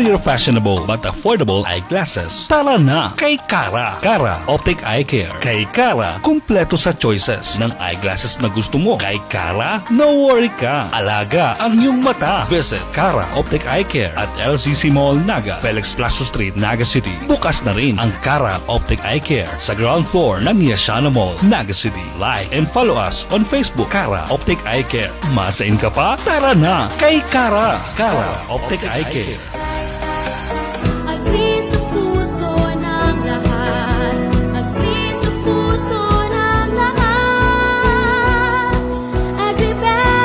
your fashionable but affordable eyeglasses. Tara na kay Kara. Kara Optic Eye Care. Kay Kara, kumpleto sa choices ng eyeglasses na gusto mo. Kay Kara, no worry ka. Alaga ang iyong mata. Visit Kara Optic Eye Care at LCC Mall, Naga, Felix Plaza Street, Naga City. Bukas na rin ang Kara Optic Eye Care sa ground floor ng Yashana Mall, Naga City. Like and follow us on Facebook, Kara Optic Eye Care. Masain ka pa? Tara na kay Kara. Kara Optic Eye Care. Agri sa puso ng lahat. Agri sa puso ng lahat. Agribank.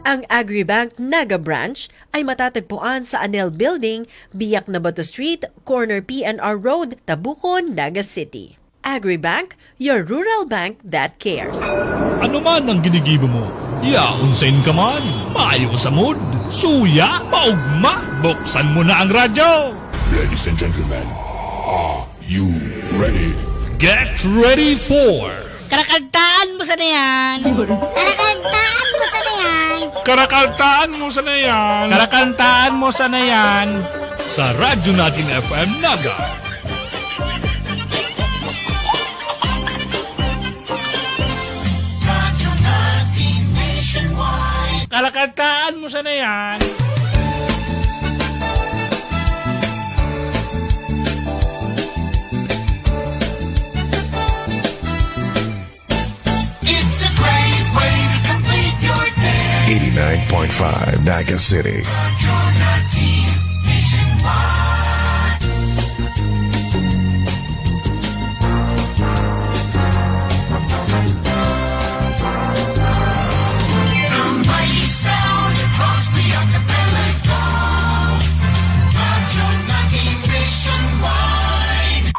Ang Agribank Naga Branch ay matatagpuan sa Anel Building, Biak na Bato Street, corner PNR Road, Tabucon, Naga City. Agribank, your rural bank that cares. Ano man ang ginigibo mo, yaunsain ka man, maayo sa mood, suya, maugma, buksan mo na ang radyo. Ladies and gentlemen, are you ready? Get ready for Karakantaan mo sa na yan. Karakantaan mo sa nayan. Karakantaan mo sa na yan. Karakantaan mo sa na yan. Sa radyo natin FM Naga. Karakantaan mo sa na yan. It's a great way to complete your day. 89.5 Naga City. The mighty sound across the archipelago. Radyo natin nationwide.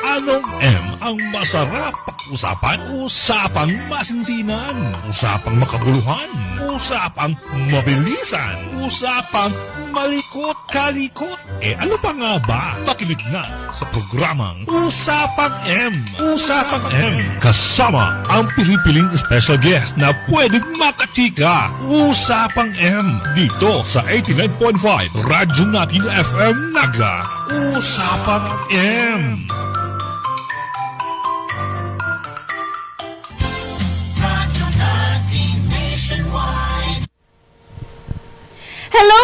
Anong M ang masarap usapan? Usapang masinsinan. Usapang makabuluhan. Usapang mabilisan. Usapang malikot-kalikot. Ano pa nga ba? Makinig na sa programang Usapang M. Usapang M. Kasama ang pinipiling special guest na pwedeng makachika. Usapang M. Dito sa 89.5 Radyo Natin FM Naga. Usapang M. Radyo natin nationwide. Hello,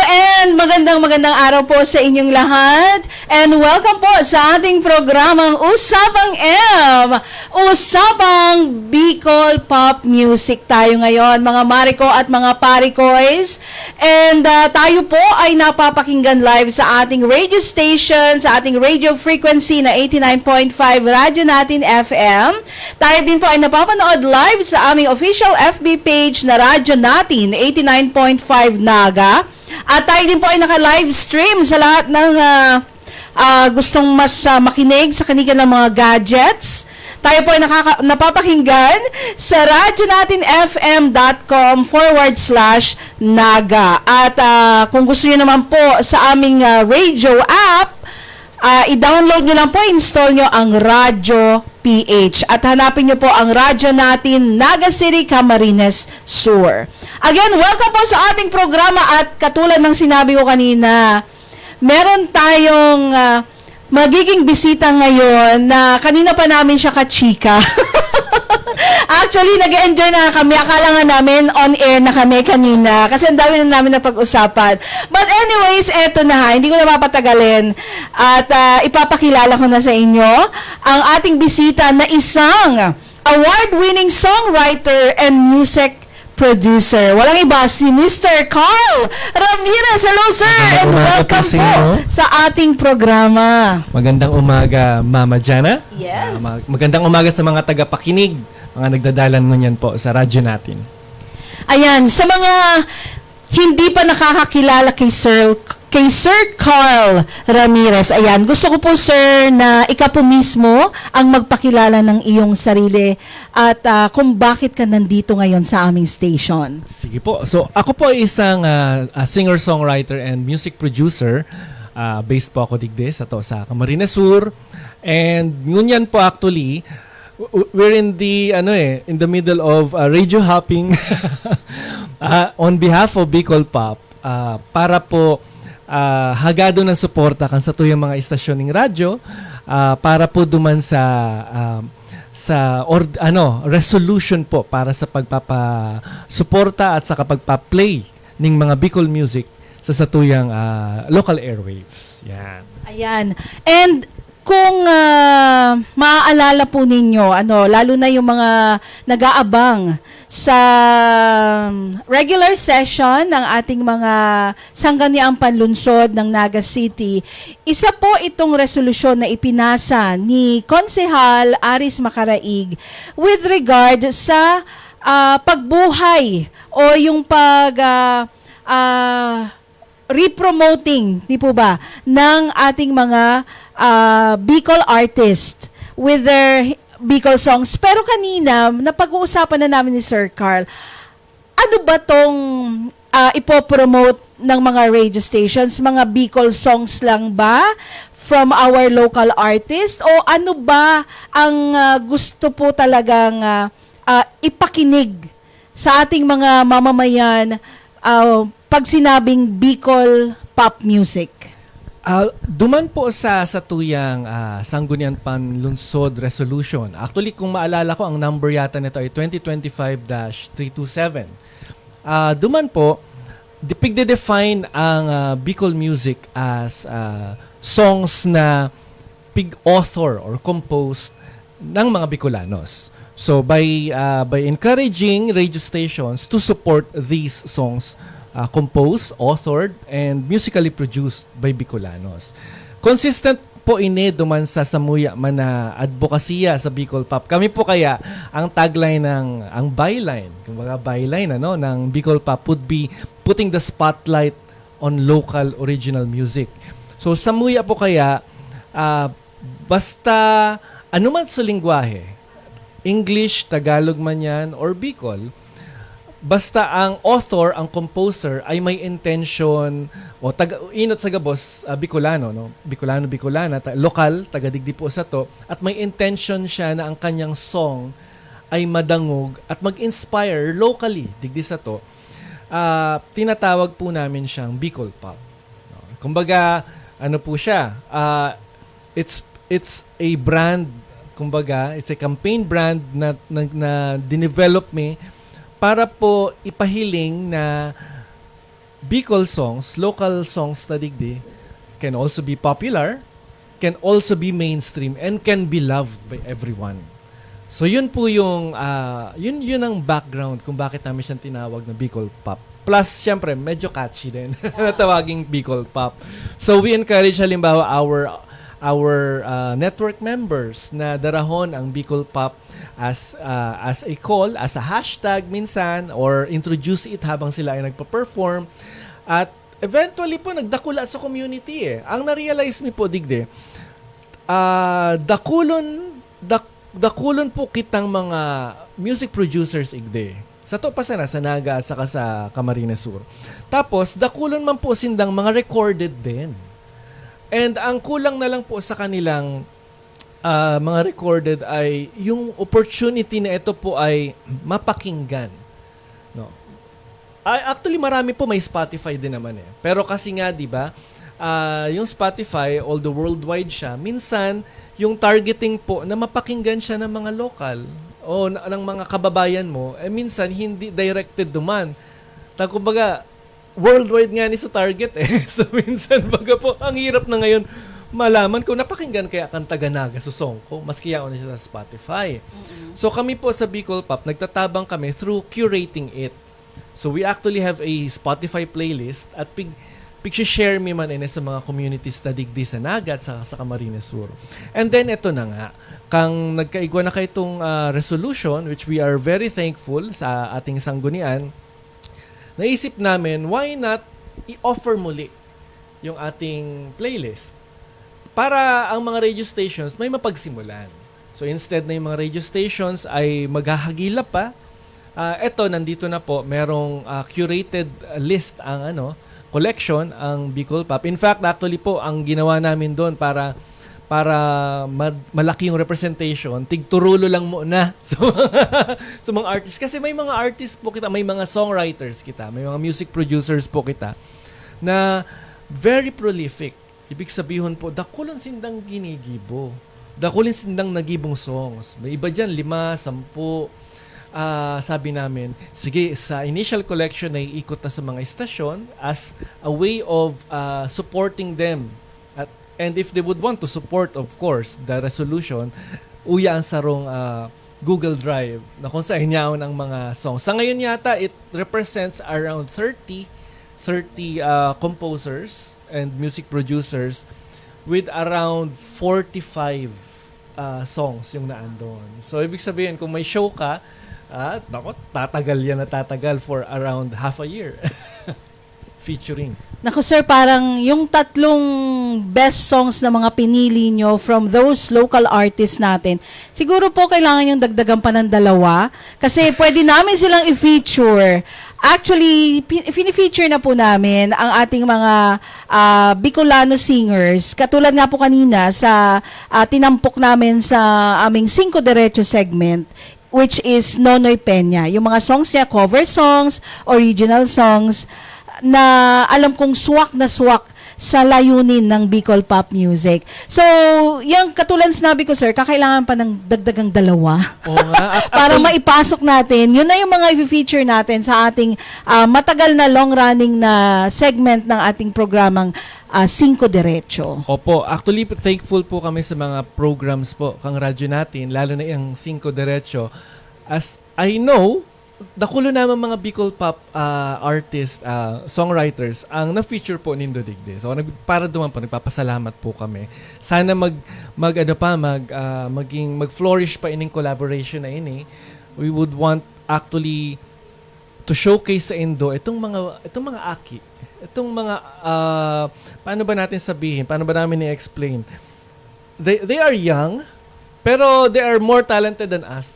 and magandang araw po sa inyong lahat. And welcome po sa ating programang Usapang M. Usapang Bicol Pop Music tayo ngayon, mga Mariko at mga Parikoys. And tayo po ay napapakinggan live sa ating radio station, sa ating radio frequency na 89.5 Radyo Natin FM. Tayo din po ay napapanood live sa aming official FB page na Radyo Natin 89.5 Naga. At tayo din po ay naka-live stream sa lahat ng gustong mas makinig sa kanilang mga gadgets. Tayo po ay napapakinggan sa radyonatinfm.com/naga. At kung gusto niyo naman po sa aming radio app, i-download nyo lang po, install nyo ang Radyo PH. At hanapin nyo po ang radyo natin, Naga City, Camarines Sur. Again, welcome po sa ating programa at katulad ng sinabi ko kanina, meron tayong magiging bisita ngayon na kanina pa namin siya kachika. Actually, nag-enjoy na kami. Akala nga namin on air na kami kanina kasi ang dami na namin napag-usapan. But anyways, eto na, hindi ko na mapatagalin at ipapakilala ko na sa inyo ang ating bisita na isang award-winning songwriter and music producer. Walang iba, si Mr. Carl Ramirez. Hello, sir! And welcome po sa ating programa. Magandang umaga, Mama Jana. Yes. Magandang umaga sa mga tagapakinig, mga nagdadalan ngunyan po sa radyo natin. Ayan, sa mga hindi pa nakakakilala kay Sir Carl Ramirez, ayan, gusto ko po, sir, na ikaw po mismo ang magpakilala ng iyong sarili at kung bakit ka nandito ngayon sa aming station. Sige po. So, ako po ay isang singer-songwriter and music producer. Based po ako digde sa Camarines Sur. And ngunyan po actually, we're in the in the middle of radio hopping on behalf of Bicol Pop para po hagado ng suporta kan sa tuyang mga istasyon ng radyo para po duman resolution po para sa pagpapasuporta at sa pagpa-play ng mga Bicol music sa satuyang local airwaves. Yan. Ayan. And kung maaalala po ninyo, lalo na yung mga nag-aabang sa regular session ng ating mga sangguniang panlunsod ng Naga City, isa po itong resolusyon na ipinasa ni Konsehal Aris Macaraig with regard sa pagbuhay o yung repromoting, di po ba, ng ating mga Bicol artist with their Bicol songs. Pero kanina, napag-uusapan na namin ni Sir Carl, ano ba tong ipopromote ng mga radio stations? Mga Bicol songs lang ba from our local artist? O ano ba ang gusto po talagang ipakinig sa ating mga mamamayan pag sinabing Bicol pop music? Duman po sa tuyang Sangguniang Panlunsod Resolution. Actually, kung maalala ko, ang number yata nito ay 2025-327. Duman po, pigde-define ang Bicol music as songs na pig-author or composed ng mga Bicolanos. So, by encouraging radio stations to support these songs composed, authored, and musically produced by Bicolanos. Consistent po ini duman sa samuya man na advokasya sa Bicol Pop. Kami po kaya ang tagline ang byline, kumbaga byline ng Bicol Pop would be putting the spotlight on local original music. So samuya po kaya basta anuman sa lingwahe, English, Tagalog man yan, or Bicol, basta ang author, ang composer ay may intention o inot sa gabos Bicolano, Bicolana, lokal, taga-digdi po sa to, at may intention siya na ang kanyang song ay madangog at mag-inspire locally digdi sa to. Tinatawag po namin siyang Bicol Pop. Kumbaga, ano po siya? It's a brand, kumbaga, it's a campaign brand na dinevelop me para po ipahiling na Bicol songs, local songs na digdi, can also be popular, can also be mainstream, and can be loved by everyone. So yun po yung, yun ang background kung bakit namin siyang tinawag na Bicol Pop. Plus, syempre, medyo catchy din na tawaging Bicol Pop. So we encourage halimbawa our network members na darahon ang Bicol Pop as a call, as a hashtag minsan, or introduce it habang sila ay nagpa-perform. At eventually po, nagdakula sa community eh. Ang na-realize mi po, digde, dakulon po kitang mga music producers igde. Sa to pa sana, sa Naga at saka sa Camarines Sur. Tapos, dakulon man po sindang mga recorded din. And ang kulang na lang po sa kanilang mga recorded ay yung opportunity na ito po ay mapakinggan. No. Actually, marami po may Spotify din naman eh. Pero kasi nga, di ba, yung Spotify, although worldwide siya, minsan yung targeting po na mapakinggan siya ng mga local o ng mga kababayan mo, minsan hindi directed duman. Kumbaga, worldwide nga ni sa target eh. So minsan baga po, ang hirap na ngayon malaman kung napakinggan kaya kang taga-Naga sa song ko, maski yaon na siya sa Spotify. Mm-hmm. So kami po sa Bicol Pop, nagtatabang kami through curating it. So we actually have a Spotify playlist at pig-share mi man sa mga communities na digdi sa Naga at sa Camarines Sur. And then ito na nga, kang nagkaigwa na kayo itong resolution, which we are very thankful sa ating sanggunian, naisip namin, why not i-offer muli yung ating playlist para ang mga radio stations may mapagsimulan. So instead na yung mga radio stations ay maghahagilap pa, eto, nandito na po, merong curated list ang collection, ang Bicol Pop. In fact, actually po, ang ginawa namin doon para para malaki yung representation, tigturulo lang muna sa mga artists. Kasi may mga artists po kita, may mga songwriters kita, may mga music producers po kita na very prolific. Ibig sabihin po, dakulan sindang ginigibo. Dakulan sindang nagibong songs. May iba dyan, 5, 10. Sabi namin, sige, sa initial collection ay ikot na sa mga istasyon as a way of supporting them. And if they would want to support, of course, the resolution, uya ang sarong Google Drive na kung saan niyaon ang mga songs. Sa ngayon yata, it represents around 30 composers and music producers with around 45 songs yung naandon. So, ibig sabihin, kung may show ka, tatagal yan na tatagal for around half a year. Featuring. Naku sir, parang yung 3 best songs na mga pinili nyo from those local artists natin, siguro po kailangan yung dagdagan pa ng 2 kasi pwede namin silang i-feature. Actually, fini-feature na po namin ang ating mga Bicolano singers. Katulad nga po kanina sa tinampok namin sa aming 5 Derecho segment, which is Nonoy Peña. Yung mga songs niya, cover songs, original songs, na alam kong swak na swak sa layunin ng Bicol pop music. So, yung katulad sinabi ko, sir, kakailangan pa ng dagdagang 2. Oo nga. Para maipasok natin. Yun na yung mga i-feature natin sa ating matagal na long-running na segment ng ating programang 5 Derecho. Opo, actually thankful po kami sa mga programs po kang radyo natin, lalo na yung 5 Derecho. As I know, dakulo naman mga Bicol pop artists, songwriters ang na-feature po ni Indodigde. So para duman po nagpapasalamat po kami. Sana mag-flourish pa ining collaboration na ini. We would want actually to showcase sa Indo itong mga aki. Itong mga paano ba natin sabihin? Paano ba namin i-explain? They are young, pero they are more talented than us.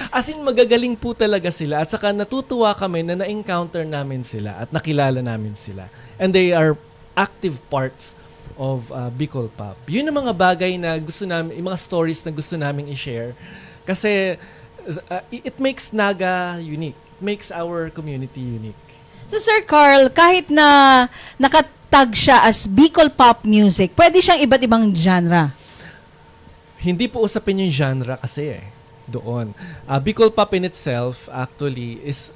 As in, magagaling po talaga sila. At saka natutuwa kami na na-encounter namin sila at nakilala namin sila. And they are active parts of Bicol Pop. Yun ang mga bagay na gusto namin, yung mga stories na gusto namin i-share. Kasi it makes Naga unique. It makes our community unique. So, Sir Carl, kahit na nakatag siya as Bicol Pop music, pwede siyang iba't ibang genre. Hindi po usapin yung genre kasi doon. Bicol Pop in itself actually is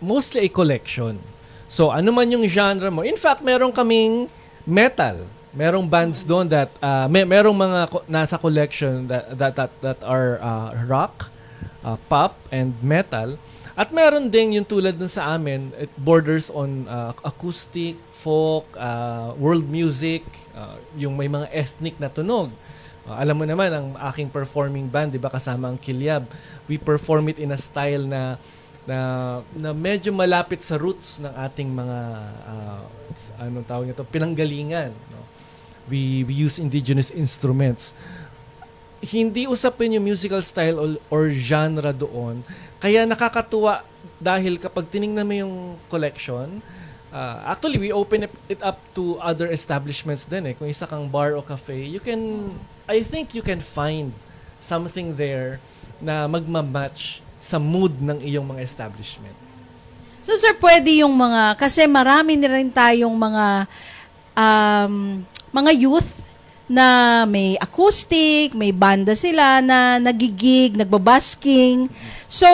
mostly a collection. So ano man yung genre mo. In fact, meron kaming metal. Merong bands doon that merong mga nasa collection that are rock, pop and metal. At meron din yung tulad dun sa amin, it borders on acoustic, folk, world music, yung may mga ethnic na tunog. Alam mo naman, ang aking performing band, di ba, kasama ang Kilyab, we perform it in a style na medyo malapit sa roots ng ating mga, anong tawag nito, pinanggalingan. No? We use indigenous instruments. Hindi usapin yung musical style or genre doon. Kaya nakakatuwa dahil kapag tinignan mo yung collection, actually, we open it up to other establishments din. Kung isa kang bar o cafe, I think you can find something there na magmamatch sa mood ng iyong mga establishment. So, sir, pwede yung kasi marami na rin tayong mga youth na may acoustic, may banda sila na nagigig, nagbabasking. So,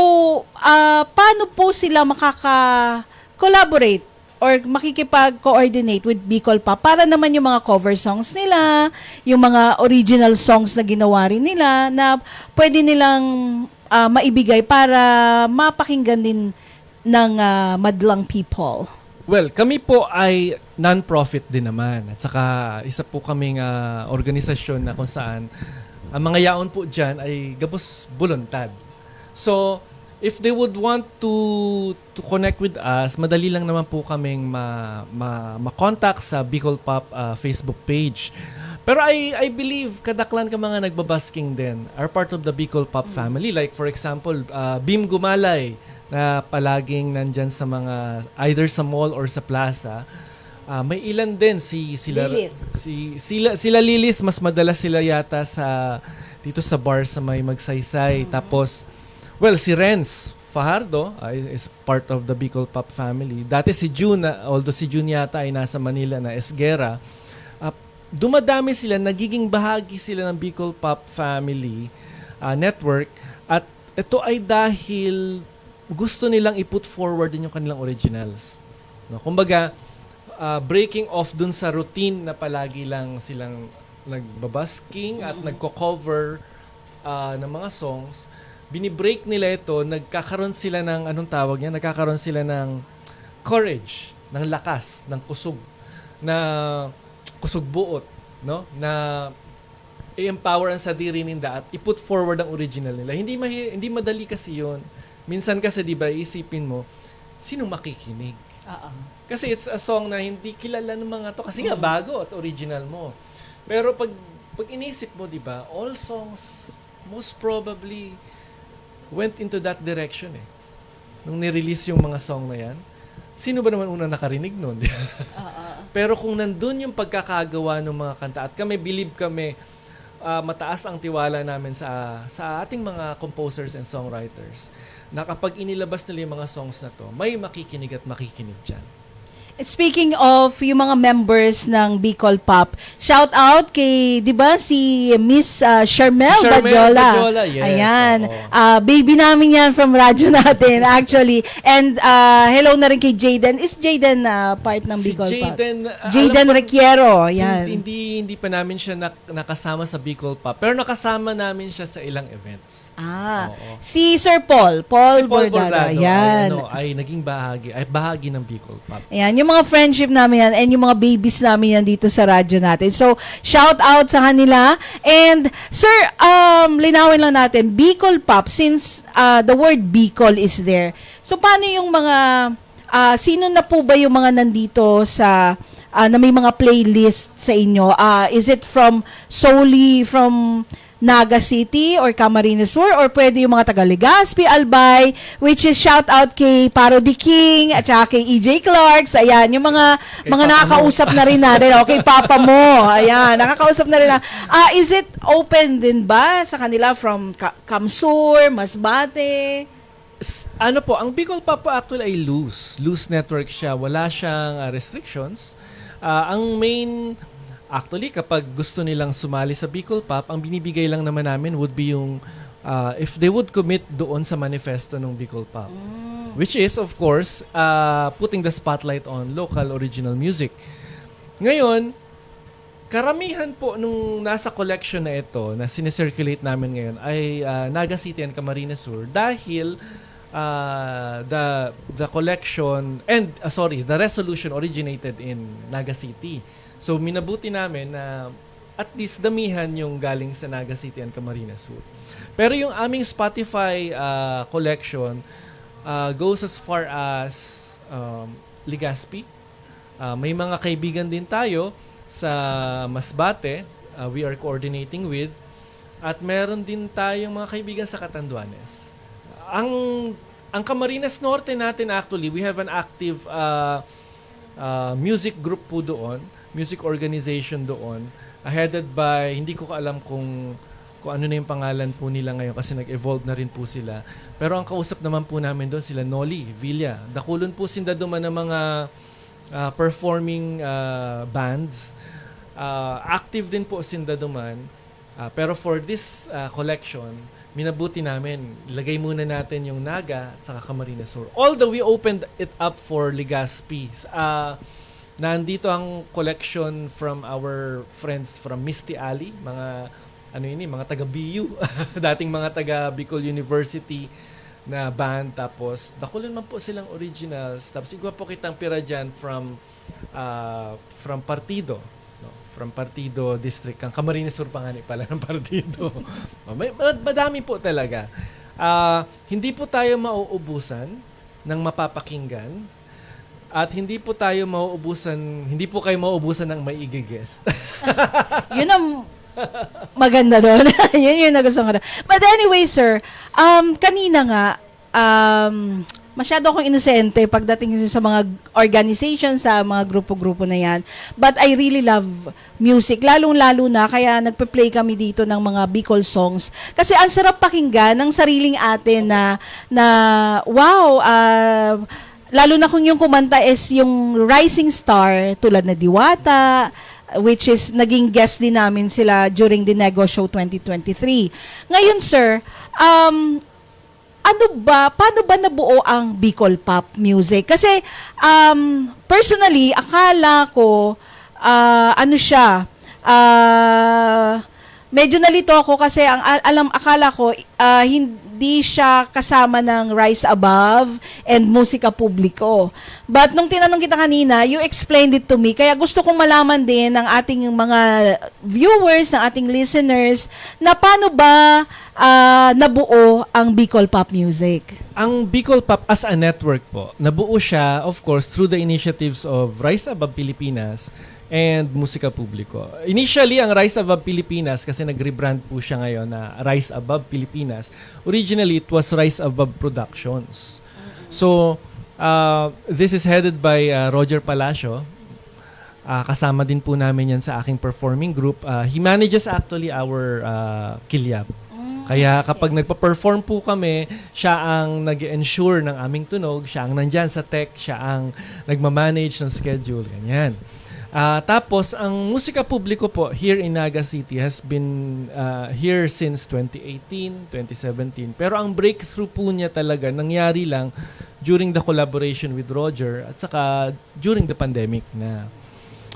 paano po sila makaka-collaborate or makikipag-coordinate with Bicol Pop para naman yung mga cover songs nila, yung mga original songs na ginawa rin nila na pwede nilang maibigay para mapakinggan din ng madlang people? Well, kami po ay non-profit din naman. At saka isa po kaming organisasyon na kung saan ang mga yaon po dyan ay gabos voluntad. So, if they would want to connect with us, madali lang naman po kaming ma-contact sa Bicol Pop Facebook page. Pero I believe kadaklan ka mga nagbabasking din are part of the Bicol Pop family. Like for example, Bim Gumalay na palaging nandyan sa mga either sa mall or sa plaza. may ilan din sila Lilith. sila Lilith, mas madalas sila yata dito sa bar sa may Magsaysay. Tapos si Renz Fajardo is part of the Bicol Pop family. Dati si June, although si June yata ay nasa Manila na Esguera, dumadami sila, nagiging bahagi sila ng Bicol Pop family network, at ito ay dahil gusto nilang i-put forward din yung kanilang originals. No? Kumbaga, breaking off dun sa routine na palagi lang silang nagbabasking at nagko-cover ng mga songs, binibreak nila ito, nagkakaroon sila ng, nagkakaroon sila ng courage, ng lakas, ng kusog, na kusog buot, no? Na i-empower ang sadiri nila at i-put forward ang original nila. Hindi madali kasi yun. Minsan kasi, di ba, isipin mo, sino makikinig? Kasi it's a song na hindi kilala ng mga to. Kasi nga bago at original mo. Pero pag inisip mo, di ba, all songs most probably went into that direction eh. Nung nirelease yung mga song na yan, sino ba naman unang nakarinig nun? Pero kung nandun yung pagkakagawa ng mga kanta, at believe kami, mataas ang tiwala namin sa ating mga composers and songwriters, na kapag inilabas nila yung mga songs na to, may makikinig at makikinig dyan. Speaking of yung mga members ng Bicol Pop, shout out kay, di ba, si Miss Charmel Badjola. Yes. Ayan. Baby namin yan from radyo natin, actually. And hello na rin kay Jayden. Is Jayden part ng Bicol Pop? Jayden Requiero. Yan. Hindi pa namin siya nakasama sa Bicol Pop, pero nakasama namin siya sa ilang events. Si Sir Paul Bordado. Yan. Ay naging bahagi ng Bicol Pop. Ayan, yung mga friendship namin yan and yung mga babies namin yan dito sa radyo natin. So, shout out sa kanila. And, sir, linawin lang natin, Bicol Pop, since the word Bicol is there, so paano yung mga, sino na po ba yung mga nandito sa, na may mga playlist sa inyo? Is it solely from Naga City or Camarines Sur, or pwede yung mga taga Legazpi, Albay, which is shout out kay Parody King at saka kay EJ Clarks. Ayan, yung mga nakakausap na rin natin. Okay, Papa mo. Ayan, nakakausap na rin na. Is it open din ba sa kanila from Camsur, Masbate? Ano po, ang Bicol Pop po actually ay loose network siya. Wala siyang restrictions. Ang main, actually, kapag gusto nilang sumali sa Bicol Pop, ang binibigay lang naman namin would be yung if they would commit doon sa manifesto ng Bicol Pop. Which is, of course, putting the spotlight on local original music. Ngayon, karamihan po nung nasa collection na ito, na sinicirculate namin ngayon, ay Naga City and Camarines Sur, dahil the collection, the resolution originated in Naga City. So, minabuti namin na at least damihan yung galing sa Naga City and Camarines Sur. Pero yung aming Spotify collection goes as far as Legazpi. May mga kaibigan din tayo sa Masbate, we are coordinating with. At meron din tayong mga kaibigan sa Catanduanes. Ang Camarines Norte natin actually, we have an active music group po doon. Music organization doon, headed by, hindi ko alam kung ano na yung pangalan po nila ngayon kasi nag-evolve na rin po sila. Pero ang kausap naman po namin doon, sila Noli Villa. Dakulon po sinda duman ng mga performing bands. Active din po sinda duman. Pero for this collection, minabuti namin, ilagay muna natin yung Naga at saka Camarines Sur. Although we opened it up for Legazpi. Nandito ang collection from our friends from Misty Alley, mga mga taga BU, dating mga taga Bicol University na band, tapos dakulan man po silang originals, tapos igwa po kitang pira dyan from Partido, no? From Partido District, ang Camarines Sur pangani pala ng Partido. Madami po talaga. Hindi po tayo mauubusan ng mapapakinggan. At hindi po kayo mauubusan ng maigi-guest. Yun ang maganda doon. Yun yung nagustuhan ko. But anyway, sir, kanina nga, masyado akong inosente pagdating sa mga organization, sa mga grupo-grupo na yan. But I really love music, lalong-lalo na kaya nagpe-play kami dito ng mga Bicol songs. Kasi ang sarap pakinggan ng sariling atin na wow, lalo na kung yung kumanta is yung rising star tulad na Diwata, which is naging guest din namin sila during the Nego Show 2023. Ngayon, sir, paano ba nabuo ang Bicol Pop Music? Kasi, personally, akala ko, medyo nalito ako kasi akala ko, hindi siya kasama ng Rise Above and Musika Publiko. But nung tinanong kita kanina, you explained it to me. Kaya gusto kong malaman din ng ating mga viewers, ng ating listeners, na paano ba nabuo ang Bicol Pop Music? Ang Bicol Pop as a network po, nabuo siya, of course, through the initiatives of Rise Above Pilipinas and Musika Publiko. Initially, ang Rise Above Pilipinas, kasi nag-rebrand po siya ngayon na Rise Above Pilipinas, originally it was Rise Above Productions. So, this is headed by Roger Palacio. Kasama din po namin yan sa aking performing group. He manages actually our Kilyap. Kaya kapag nagpa-perform po kami, siya ang nag-ensure ng aming tunog, siya ang nandyan sa tech, siya ang nagmamanage ng schedule, ganyan. Tapos, ang Musika Publiko po here in Naga City has been here since 2018, 2017. Pero ang breakthrough po niya talaga nangyari lang during the collaboration with Roger at saka during the pandemic na.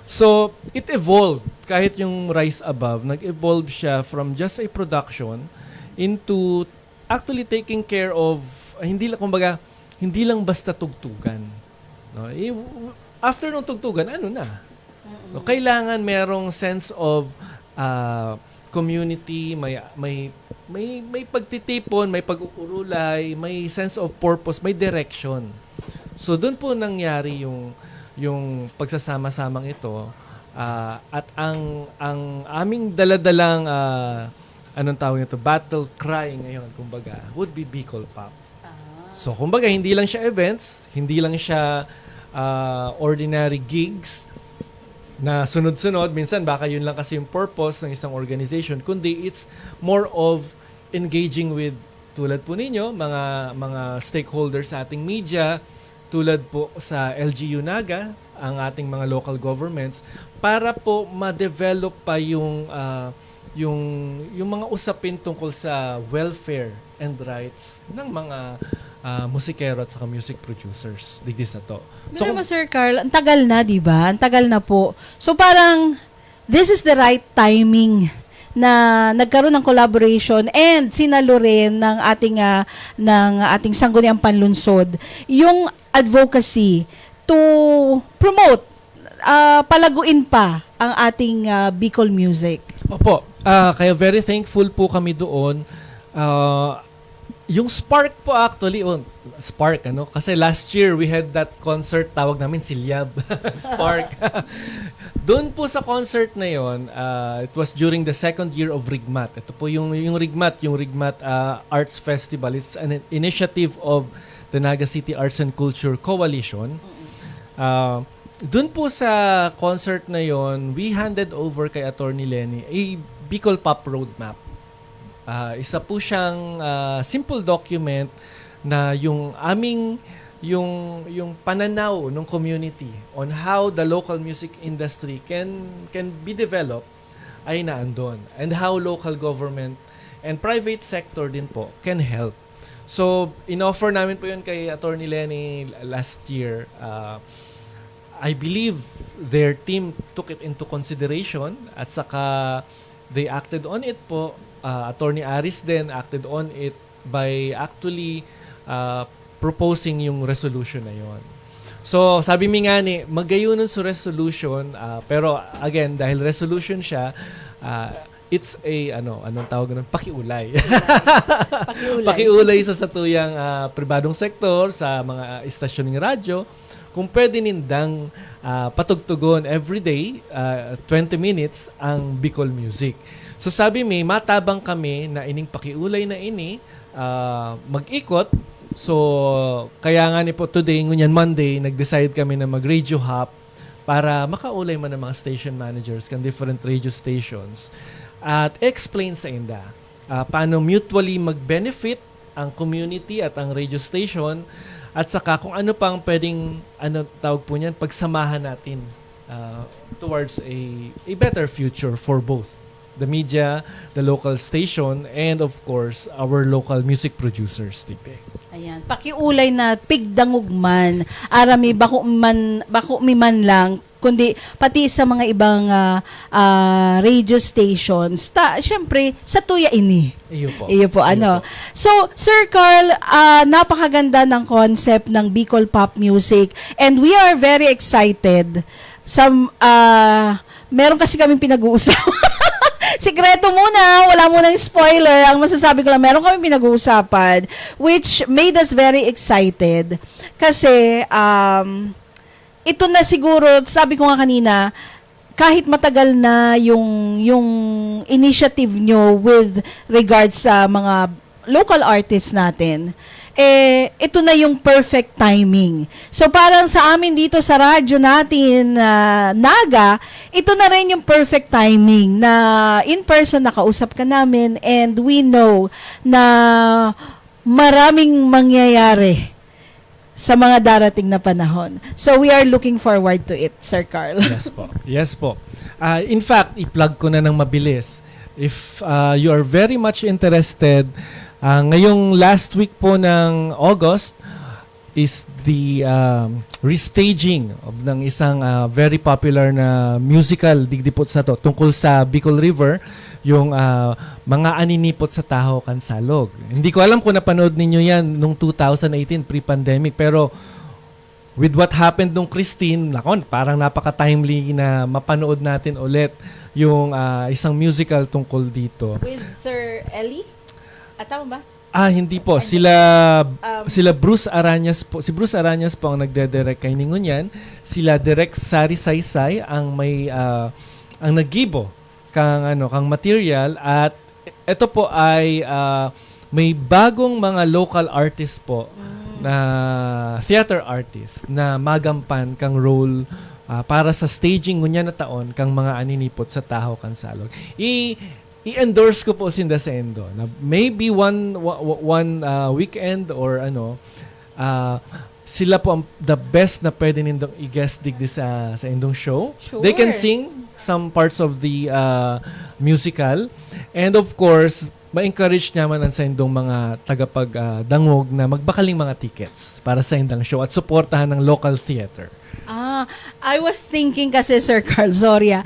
So, it evolved. Kahit yung Rise Above, nag-evolve siya from just a production into actually taking care of, hindi lang basta tugtugan. No? After nung tugtugan, ano na? No, kailangan merong sense of community, may pagtitipon, may pag-uurulay, may sense of purpose, may direction. So doon po nangyari yung pagsasama-samang ito at ang aming daladalang anong tawag nito, battle cry ngayon, kumbaga, would be Bicol Pop. So kumbaga hindi lang siya events, hindi lang siya ordinary gigs na sunod-sunod, minsan baka yun lang kasi yung purpose ng isang organization, kundi it's more of engaging with, tulad po ninyo, mga stakeholders sa ating media, tulad po sa LGU Naga, ang ating mga local governments, para po ma-develop pa yung mga usapin tungkol sa welfare and rights ng mga musikero at saka music producers. Digdis na to. So, naman, Sir Carl, ang tagal na, di ba? Ang tagal na po. So, parang, this is the right timing na nagkaroon ng collaboration and sinalo rin ng ating sangguniang panlunsod yung advocacy to promote, palaguin pa ang ating Bicol music. Opo. Kaya very thankful po kami doon. Yung Spark po actually, Spark, ano? Kasi last year we had that concert, tawag namin Silyab. Spark. Doon po sa concert na yon, it was during the second year of Rigmat. Ito po yung Rigmat Arts Festival. It's an initiative of the Naga City Arts and Culture Coalition. Doon po sa concert na yon, we handed over kay Attorney Lenny a Bicol Pop Roadmap. Isa po siyang simple document na yung pananaw ng community on how the local music industry can be developed ay naandun, and how local government and private sector din po can help. So, in-offer namin po yun kay Attorney Lenny last year. I believe their team took it into consideration at saka they acted on it po. Attorney Aris then acted on it by actually proposing yung resolution na yon. So, sabi mi nga ni, magayunan sa resolution, pero again, dahil resolution siya, it's a, anong tawag nun? Pakiulay. Pakiulay sa satuyang pribadong sektor, sa mga istasyon ng radyo, kung pwede nindang patugtugon everyday, 20 minutes, ang Bicol music. So sabi mi, matabang kami na ining pakiulay na ini, mag-ikot So, kaya nga ni po today, ngunyan Monday, nag-decide kami na mag-radio hop para makaulay man ng mga station managers kan different radio stations at explain sa inda paano mutually mag-benefit ang community at ang radio station at saka kung ano pang pwedeng tawag po niyan, pagsamahan natin towards a better future for both the media, the local station, and of course, our local music producers. Tite. Ayan, pakiulay na pigdangugman, arami bako mi man lang, kundi pati sa mga ibang radio stations. Syempre, sa tuya ini. Iyo po, ano. So, Sir Carl, napakaganda ng concept ng Bicol Pop Music and we are very excited. Meron kasi kaming pinag-uusapan. Sikreto muna, wala munang spoiler. Ang masasabi ko lang, meron kami pinag-uusapan which made us very excited. Kasi, ito na siguro, sabi ko nga kanina, kahit matagal na yung initiative nyo with regards sa mga local artists natin, ito na yung perfect timing. So parang sa amin dito sa radyo natin, Naga, ito na rin yung perfect timing na in person nakausap ka namin and we know na maraming mangyayari sa mga darating na panahon. So we are looking forward to it, Sir Carl. Yes po. In fact, i-plug ko na ng mabilis. If you are very much interested, ngayong last week po ng August is the restaging ng isang very popular na musical digdipot sa to tungkol sa Bicol River, yung mga aninipot sa Taho Kansalog. Hindi ko alam kung napanood ninyo yan nung 2018 pre-pandemic, pero with what happened nung Christine, parang napaka-timely na mapanood natin ulit yung isang musical tungkol dito. With Sir Ellie? Tama ba? Hindi po. Sila Bruce Aranyas po. Si Bruce Aranyas po ang nagde-direct kay Ningunyan. Sila direct Sari Saysay ang may ang naggibo kang material at ito po ay may bagong mga local artist po na theater artist na magampan kang role para sa staging ngunyan na taon kang mga aninipot sa Taho Kansalog. I-endorse ko po sinda sa endo na maybe one weekend or sila po ang the best na pwede nindong i-guest digdi sa endong show. Sure. They can sing some parts of the musical and of course ma-encourage naman ang sa endong mga tagapagdangog na magbakaling mga tickets para sa endang show at suportahan ng local theater. I was thinking kasi, Sir Carl, Zoria,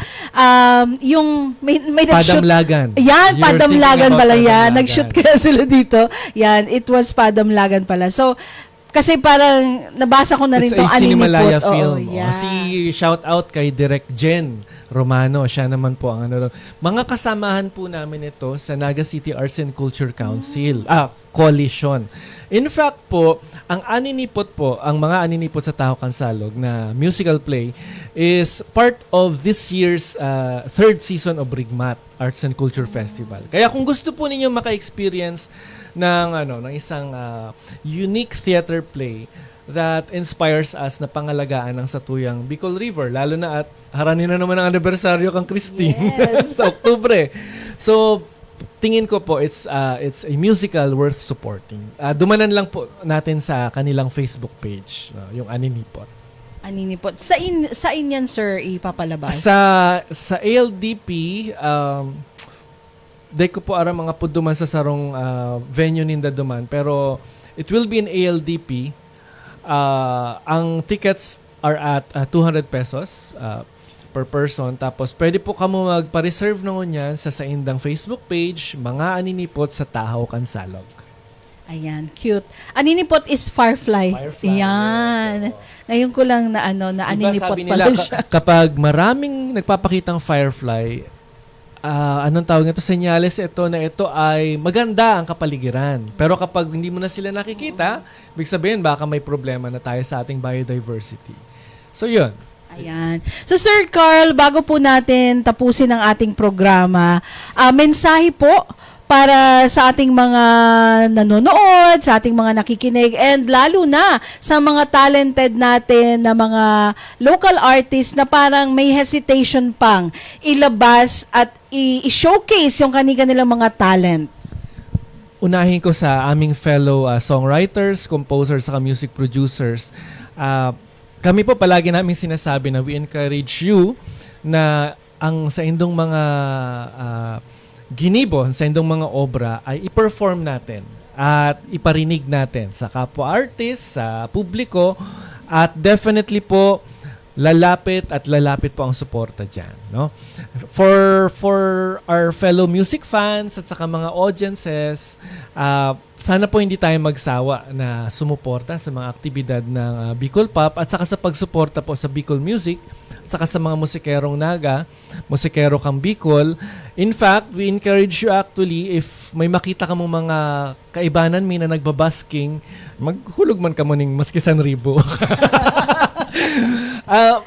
yung may nag-shoot. Padamlagan. Yan, You're Padamlagan pala yan. Padamlagan. Nag-shoot kaya sila dito. Yan, it was Padamlagan pala. So, kasi parang nabasa ko na rin It's itong a Cinemalaya Aninipot. film. Yeah. Shout out kay Direct Jen Romano. Siya naman po ang mga kasamahan po namin ito sa Naga City Arts and Culture Council. Coalition. In fact po, ang Aninipot po, ang mga Aninipot sa Taho Kansalog na musical play is part of this year's third season of Rigmat Arts and Culture Festival. Kaya kung gusto po ninyo maka-experience ng isang unique theater play that inspires us na pangalagaan ng satuyang Bicol River, lalo na at haranin na naman ang anibersaryo kang Christine sa Oktubre. So, tingin ko po it's a musical worth supporting. Dumanan lang po natin sa kanilang Facebook page, yung Aninipot. Aninipot. Sa inyan, sir, ipapalabas? Sa ALDP, day ko po aram mga puduman sa sarong venue ninda duman, pero it will be in ALDP. Ang tickets are at 200 pesos per person. Tapos, pwede po kamo magpa-reserve naman yan sa saindang Facebook page, mga Aninipot sa Taho Kansalog. Ayan, cute. Aninipot is Firefly. Yan. Ngayon ko lang na Aninipot pala siya. Kapag maraming nagpapakitang Firefly, anong tawag nito? Senyales ito na ito ay maganda ang kapaligiran. Pero kapag hindi mo na sila nakikita, ibig sabihin baka may problema na tayo sa ating biodiversity. So, yun. Ayan. So, Sir Carl, bago po natin tapusin ang ating programa, mensahe po para sa ating mga nanonood, sa ating mga nakikinig, and lalo na sa mga talented natin na mga local artists na parang may hesitation pang ilabas at i-showcase yung kanilang mga talent? Unahin ko sa aming fellow songwriters, composers, saka music producers. Kami po palagi namin sinasabi na we encourage you na ang sa indong mga ginibo, sa indong mga obra ay i-perform natin at iparinig natin sa kapwa artists, sa publiko, at definitely po lalapit po ang suporta dyan, no? For our fellow music fans at saka mga audiences, sana po hindi tayo magsawa na sumuporta sa mga aktibidad ng Bicol Pop at saka sa pagsuporta po sa Bicol Music, saka sa mga musikerong Naga, musikero kang Bicol. In fact, we encourage you actually, if may makita ka mong mga kaibanan mi na nagbabasking, maghulog man ka mo ning maski 1,000.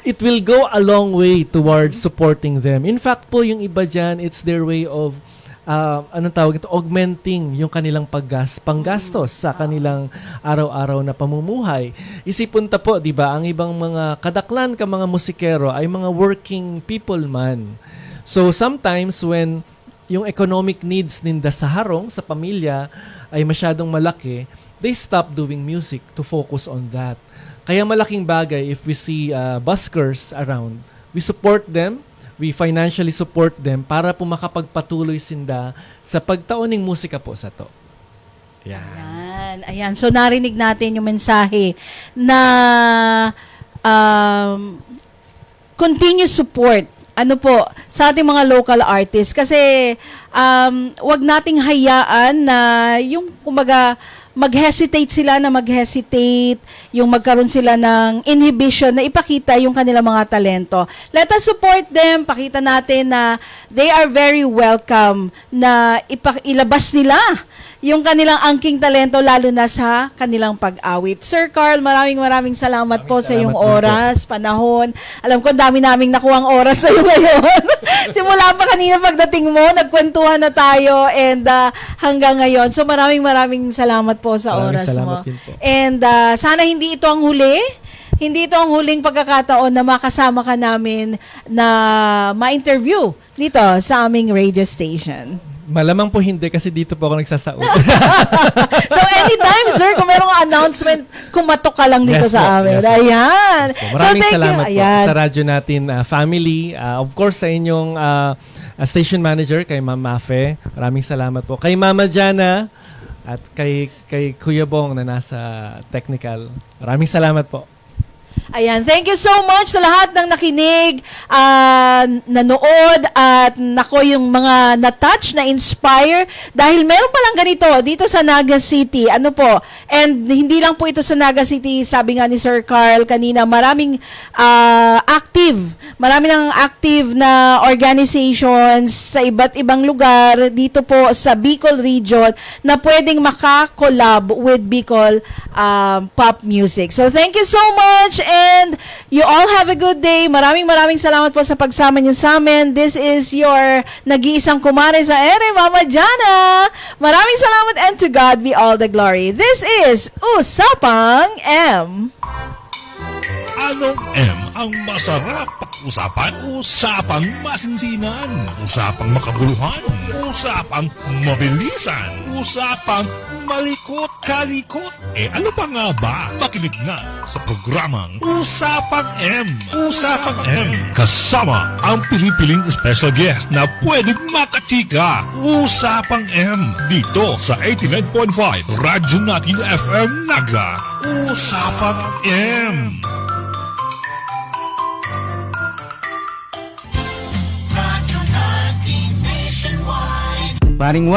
It will go a long way towards supporting them. In fact po, yung iba dyan, it's their way of anong tawag ito, augmenting yung kanilang panggastos sa kanilang araw-araw na pamumuhay. Isipon ta po, di ba, ang ibang mga kadaklan ka mga musikero ay mga working people man. So sometimes when yung economic needs ninda sa harong, sa pamilya, ay masyadong malaki, they stop doing music to focus on that. Kaya malaking bagay if we see buskers around, we support them, we financially support them para po makapagpatuloy sinda sa pagtaoning musika po sa to. Yan. Ayan. So, narinig natin yung mensahe na continuous support sa ating mga local artists. Kasi, wag nating hayaan na yung, kumbaga, mag-hesitate, yung magkaroon sila ng inhibition na ipakita yung kanilang mga talento. Let us support them, pakita natin na they are very welcome na ilabas nila yung kanilang angking talento lalo na sa kanilang pag-awit. Sir Carl, maraming salamat po sa iyong oras, panahon. Alam ko, dami naming nakuhang oras sa iyo ngayon. Simula pa kanina pagdating mo, nagkwentuhan na tayo and hanggang ngayon. So maraming salamat po sa oras mo. And sana hindi ito ang huli. Hindi ito ang huling pagkakataon na makasama ka namin na ma-interview dito sa aming radio station. Malamang po hindi kasi dito po ako nagsasaot. So anytime, sir, kung merong announcement, kumatok ka lang dito sa amin. Yes, Ayan. Maraming salamat po Ayan. sa radyo natin, family. Of course, sa inyong station manager, kay Ma'am Mafe. Maraming salamat po. Kay Mama Jana at kay Kuya Bong na nasa technical. Maraming salamat po. Ayan, thank you so much sa lahat ng nakinig, nanood, at nako yung mga na-touch, na-inspire, dahil meron palang ganito dito sa Naga City. Ano po? And hindi lang po ito sa Naga City, sabi nga ni Sir Carl kanina, marami ng active na organizations sa iba't ibang lugar dito po sa Bicol region na pwedeng makakolab with Bicol pop music. So thank you so much and you all have a good day. Maraming salamat po sa pagsama niyo sa amin. This is your nag-iisang kumare sa ere, Mama Jana. Maraming salamat and to God be all the glory. This is Usapang M. Anong M ang masarap? Usapan, usapang masinsinan, usapang makabuluhan, usapang mabilisan, usapang malikot-kalikot. Ano pa nga ba? Makinig nga sa programang Usapang M. Usapang M. Kasama ang pinipiling special guest na pwedeng makachika. Usapang M. Dito sa 89.5 Radyo Natin FM Naga. Usapang M. Paring